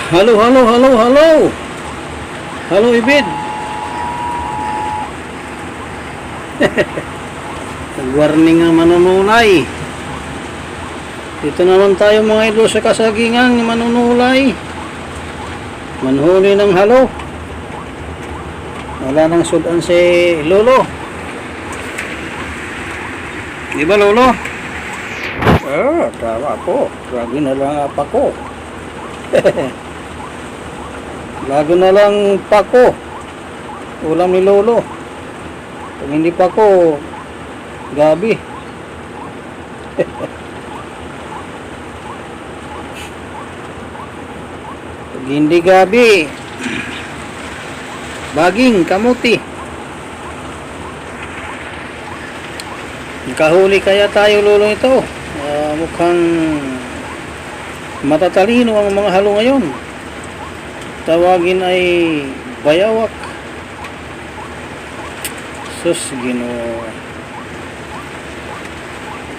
Halo, halo, halo, halo. Halo, Ibid. Nag-warning ang manunulay. Dito naman tayo mga idol sa kasagingan ni manunulay. Manhuli ng halo. Wala nang sudan si Lolo. Di ba, Lolo? Tama po. Lagi na lang apa ko. Lagi na lang pako. Ulam ni Lolo. Kung hindi pako, gabi. Pag hindi gabi, baging, kamuti. Kahuli kaya tayo, Lolo, ito. Mukhang matatalino ang mga halo ngayon. Tawagin ay bayawak. Sus, Ginoo.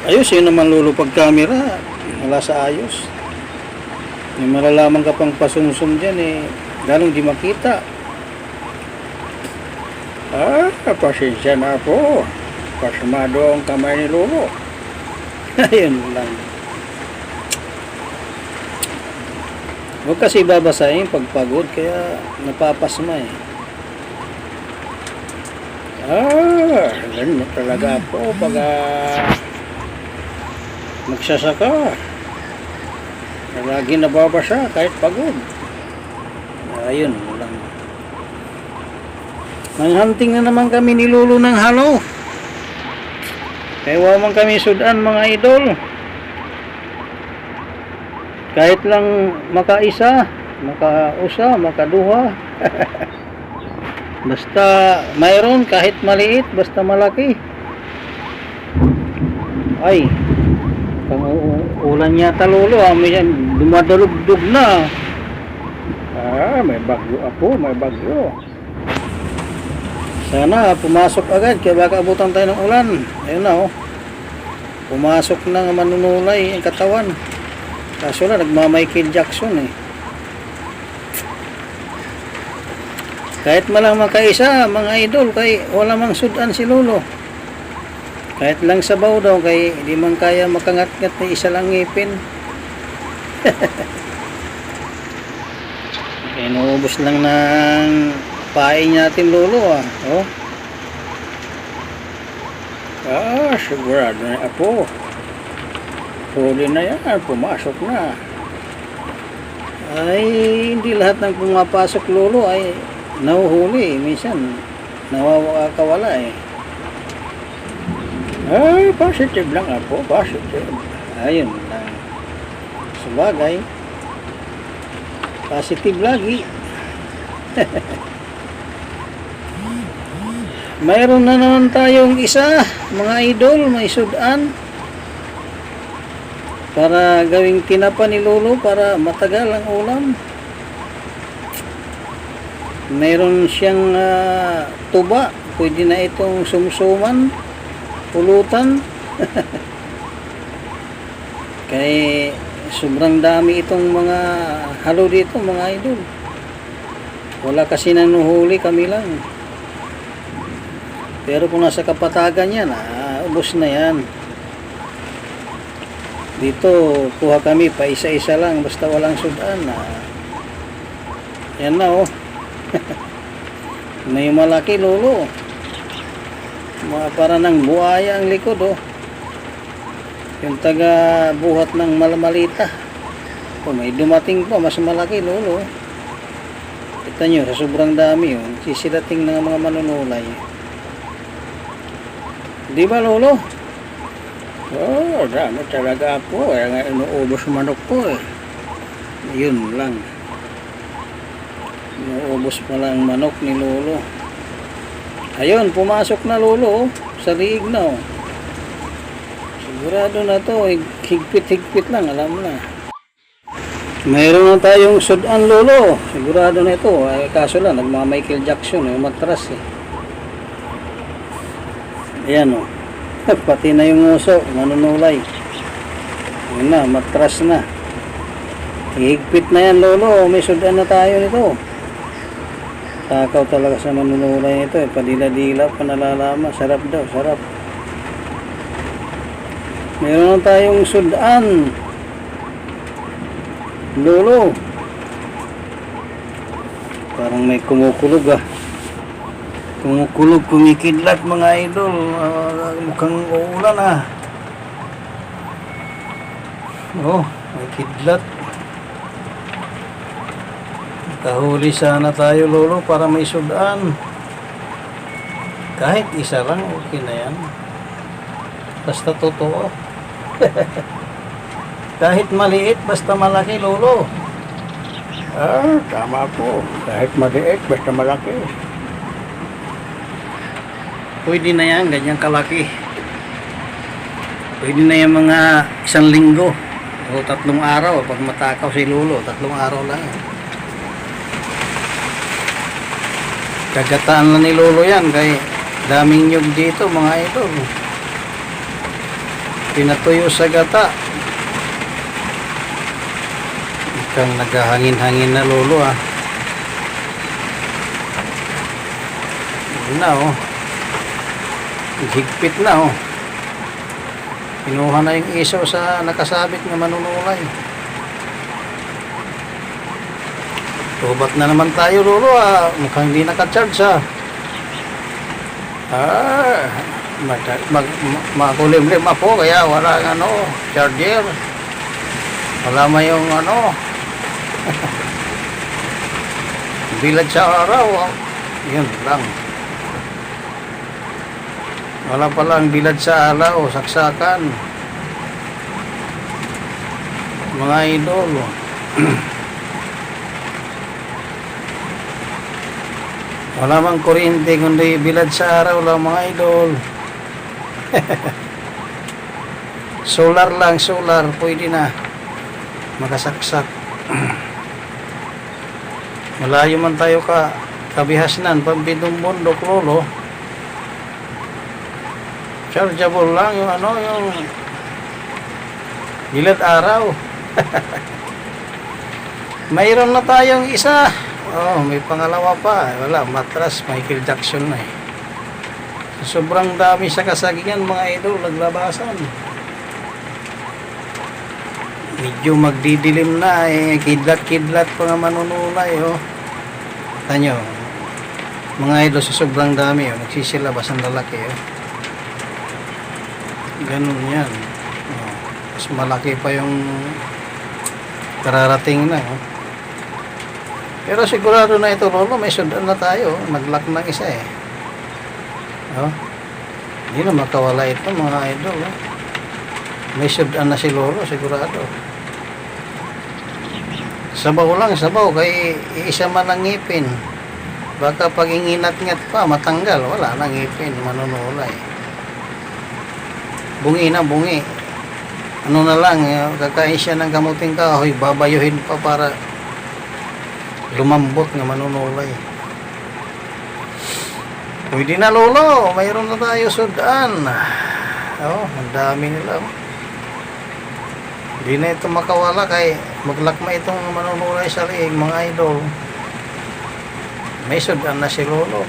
Ayos yun naman, Lolo, pag camera wala sa ayos. May malalaman ka pang pasumsum dyan lalong di makita. Pasensya na po. Pasmado ang kamay ni Lolo. Ayun lang. Huwag kasi babasahin pagpagod, kaya napapasma ganun talaga po pag magsasaka. Lagi nababasa kahit pagod. Ayun lang. Manghunting na naman kami ni Lolo ng halo. Kaya waman kami sudan, mga idol. Kahit lang makaisa, makausa, makaduha. Basta mayroon, kahit maliit, basta malaki. Ay, pang ulan yata, Lolo. May dumadalugdog na. May bagyo ako, may bagyo. Sana pumasok agad, kaya baka abutan tayo ng ulan. Ayun na, pumasok na manunulay ang katawan. Kaso lang, nagma-Michael Jackson Kahit malang makaisa, mga idol, kay wala mang sudan si Lolo. Kahit lang sabaw daw, kay di man kaya makangat-ngat na isa lang ngipin. Inuubos lang ng paing natin, Lolo, sigurado na apo. Huli na yan, pumasok na. Ay, hindi lahat ng pumapasok, Lolo, ay nahuhuli. Minsan nawawakawala positive lang apo, positive. Ayun lang. Sabagay, positive lagi. Mayroon na naman tayong isa, mga idol, may sudan para gawing tinapa ni Lolo para matagal ang ulam. Mayroon siyang tuba, pwede na itong sumsuman, pulutan. Kaya sobrang dami itong mga halo dito, mga idol. Wala kasi nanuhuli, kami lang. Pero kung nasa kapatagan yan, ubos na yan. Dito, kuha kami pa isa-isa lang, basta walang sudan. Yan na, may malaki, Lolo. Para ng buhaya ang likod, yung taga buhat ng malamalita. May dumating pa, mas malaki, Lolo. Kita nyo, sa sobrang dami, sisilating ng mga manunulay. Di ba, Lolo? Dami talaga po. Nga inuubos manok ko Yun lang. Inuubos pala ang manok ni Lolo. Ayun, pumasok na, Lolo, sa liig na Sigurado na to, higpit-higpit lang, alam na. Mayroon na tayong sudan, Lolo. Sigurado na ito. Kaso lang, nagma-Michael Jackson, yung matras Ayan pati na yung uso, manunulay. Yun na, matras na. Higpit na yan, lolo. May sudan na tayo nito. Takaw talaga sa manunulay nito. Padila-dila pa nalalaman. Sarap daw, sarap. Meron na tayong sudan. Lolo. Parang may kumukulog ah. Kumukulog, kumikidlat mga idol. Mukhang uulan ah. Oh, may kidlat. Kahuli sana tayo, lolo, para may sudan. Kahit isa lang, okay na yan. Basta totoo. Kahit maliit, basta malaki, lolo. Tama po. Kahit maliit, basta malaki. Pwede na yan, ganyan kalaki. Pwede na yung mga 1 linggo o 3 araw. Pag matakaw si lolo, 3 araw lang yan. Kagataan na ni lolo yan, kay daming nyug dito mga idol. Pinatuyo sa gata. Ikang naghahangin-hangin na lolo ah. Yun na oh. Higpit na oh. Kinuha na yung isaw sa nakasabit na manunulay. Tubat na naman tayo, lolo ah. Mukhang hindi naka-charge ah. Makulimlim ako kaya wala ano, charger. Wala mo yung ano. Bilad sa araw ah. Yun lang. Wala palang bilad sa alaw, saksakan. Mga idol. Wala mang kuryente kundi bilad sa araw lang mga idol. Solar lang, solar. Pwede na. Makasaksak. Malayo man tayo kabihasnan. Pampidong bundok, lolo. Chargeable lang yung ano, yung bilad araw. Mayroon na tayong isa. Oh, may pangalawa pa. Wala, matras, Michael Jackson na eh. Sobrang dami sa kasagingan mga idol, naglabasan. Medyo magdidilim na eh, kidlat-kidlat pa nga manunulay oh. Tanyo, mga idol sa sobrang dami oh, nagsisilabas ang lalaki oh. Ganun yan oh. Mas malaki pa yung kararating na oh. Pero sigurado na ito lolo, may sudan na tayo. Nag-lock ng isa eh. Oh. Hindi na makawala ito mga idol. Oh. May sudan na si lolo, sigurado. Sabaw lang, sabaw. Kay isa man ang ngipin. Baka pag inginat-ngat pa, matanggal. Wala nang ngipin, manunulay. Bungi na, bungi. Ano na lang, kakain siya ng kamuting kahoy, babayuhin pa para lumambot nga manunulay. Pwede na lolo, mayroon na tayo sudan. Oh, ang dami nila. Hindi na ito makawala kay maglakma itong manunulay sa liig mga idol. May sudan na si lolo.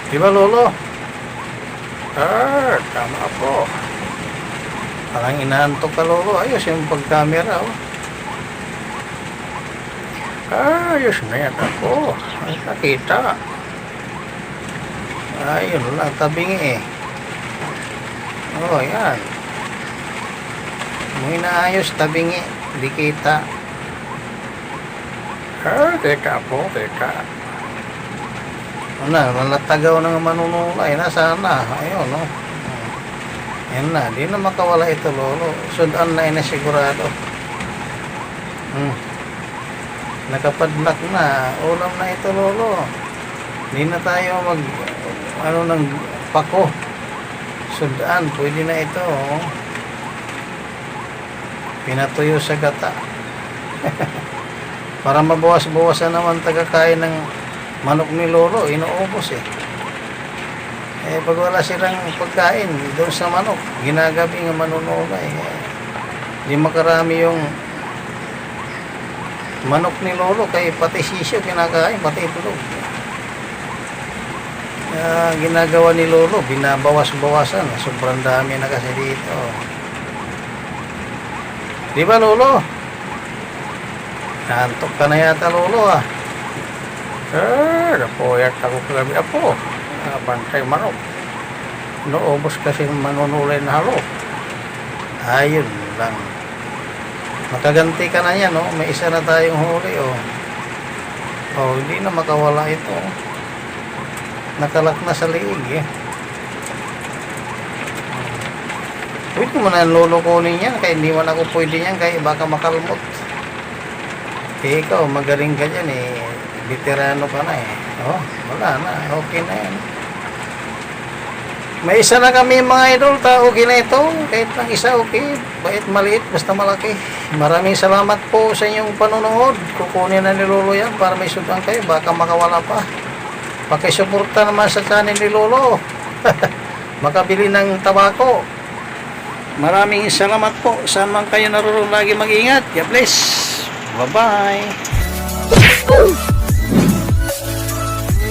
Diba lolo? Tama po. Parang inaantok ka lolo. Ayos yung pag-camera oh. Ayos na yan ako. Ay, nakita. Ayun lang, tabingi eh. Oh, yan. May naayos, tabingi. Di kita. Kita po, kita. Ano, nalatagaw ng manunulay. Nasaan na? Ayun, no? Yan na, di na makawala ito, lolo. Sudan na sigurado. Nakapadlock na. Ulam na ito, lolo. Hindi na tayo ng pako. Sudan, pwede na ito. Oh. Pinatuyo sa gata. Para mabawas-bawasan naman tagakain ng manok ni lolo. Inuubos eh. Pag wala silang pagkain doon sa manok, ginagabi ng manunulay. Hindi makarami yung manok ni Lolo, kay pati sisyo kinakain, pati itlog. Ginagawa ni Lolo, binabawas-bawasan. Sobrang dami na kasi dito. Di ba, Lolo? Nantok ka na yata, Lolo, ah. Napuyat ako kagabi. Apo, bantay manok. Noobos kasi manunulay na halo. Ayun lang. Makaganti ka na yan, no? May isa na tayong huli, oh. Oh, hindi na makawala ito. Nakalak na sa liig, eh. Pwede mo na Lolo kunin yan, kaya hindi man ako pwede yan, kaya baka makalmot. Eh, ikaw, magaling ka dyan, eh. Veterano ka na, eh. Oh, wala na. Okay na yan. May isa na kami mga idol, okay na ito. Kahit lang isa, okay. Bait, maliit, basta malaki. Maraming salamat po sa inyong panonood. Kukunin na ni Lolo yan para may sudan kayo. Baka makawala pa. Pakisuporta naman sa channel ni Lolo. Makabili ng tabako. Maraming salamat po. Saan man kayo naroon, lagi mag-ingat. God bless. Bye-bye.